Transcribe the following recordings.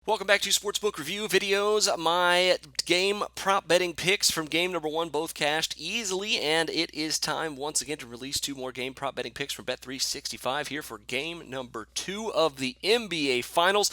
Welcome back to Sportsbook Review Videos. My game prop betting picks from game number one both cashed easily, and it is time once again to release two more game prop betting picks from Bet365 here for game number two of the NBA Finals.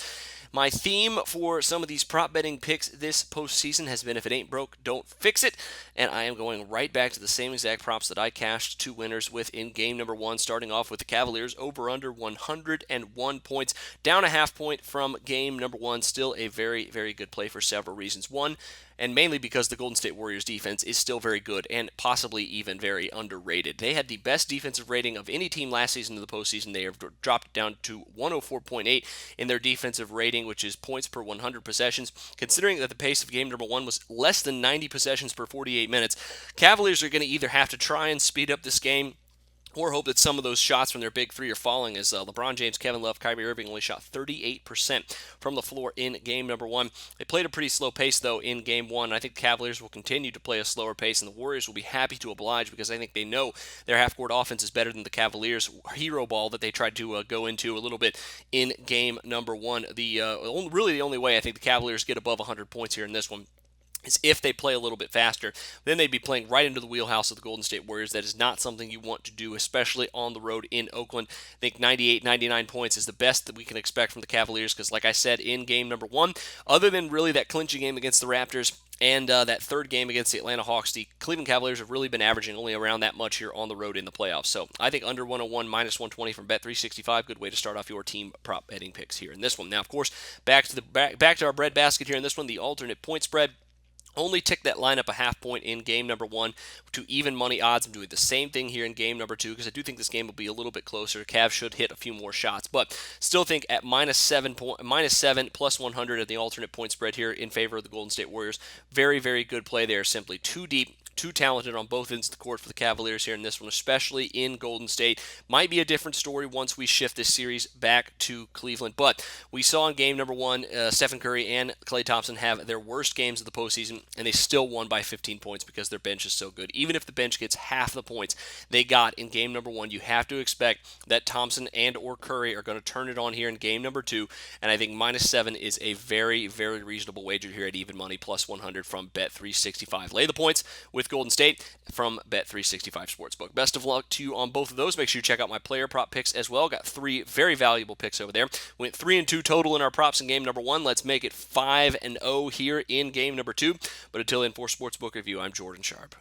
My theme for some of these prop betting picks this postseason has been if it ain't broke, don't fix it. And I am going right back to the same exact props that I cashed two winners with in game number one, starting off with the Cavaliers over under 101 points, down a half point from game number one. Still a very, very good play for several reasons. One, and mainly because the Golden State Warriors defense is still very good and possibly even very underrated. They had the best defensive rating of any team last season in the postseason. They have dropped down to 104.8 in their defensive rating, which is points per 100 possessions. Considering that the pace of game number one was less than 90 possessions per 48 minutes, Cavaliers are going to either have to try and speed up this game or hope that some of those shots from their big three are falling, as LeBron James, Kevin Love, Kyrie Irving only shot 38% from the floor in game number one. They played a pretty slow pace, though, in game one. I think the Cavaliers will continue to play a slower pace, and the Warriors will be happy to oblige because I think they know their half-court offense is better than the Cavaliers' hero ball that they tried to go into a little bit in game number one. Really the only way I think the Cavaliers get above 100 points here in this one is if they play a little bit faster. Then they'd be playing right into the wheelhouse of the Golden State Warriors. That is not something you want to do, especially on the road in Oakland. I think 98, 99 points is the best that we can expect from the Cavaliers because, like I said, in game number one, other than really that clinching game against the Raptors and that third game against the Atlanta Hawks, the Cleveland Cavaliers have really been averaging only around that much here on the road in the playoffs. So I think under 101, minus 120 from Bet365, good way to start off your team prop betting picks here in this one. Now, of course, back to our breadbasket here in this one, the alternate point spread. Only tick that line up a half point in game number one to even money odds. I'm doing the same thing here in game number two because I do think this game will be a little bit closer. Cavs should hit a few more shots, but still think at minus seven plus 100 at the alternate point spread here in favor of the Golden State Warriors. Very, very good play there. Simply too deep, too talented on both ends of the court for the Cavaliers here in this one, especially in Golden State. Might be a different story once we shift this series back to Cleveland. But we saw in game number one, Stephen Curry and Klay Thompson have their worst games of the postseason, and they still won by 15 points because their bench is so good. Even if the bench gets half the points they got in game number one, you have to expect that Thompson and or Curry are going to turn it on here in game number two, and I think minus 7 is a very, very reasonable wager here at even money, plus 100 from Bet365. Lay the points with Golden State from Bet365 Sportsbook. Best of luck to you on both of those. Make sure you check out my player prop picks as well. Got 3 very valuable picks over there. Went 3-2 total in our props in game number one. Let's make it 5-0 here in game number two. But until then, for Sportsbook Review, I'm Jordan Sharp.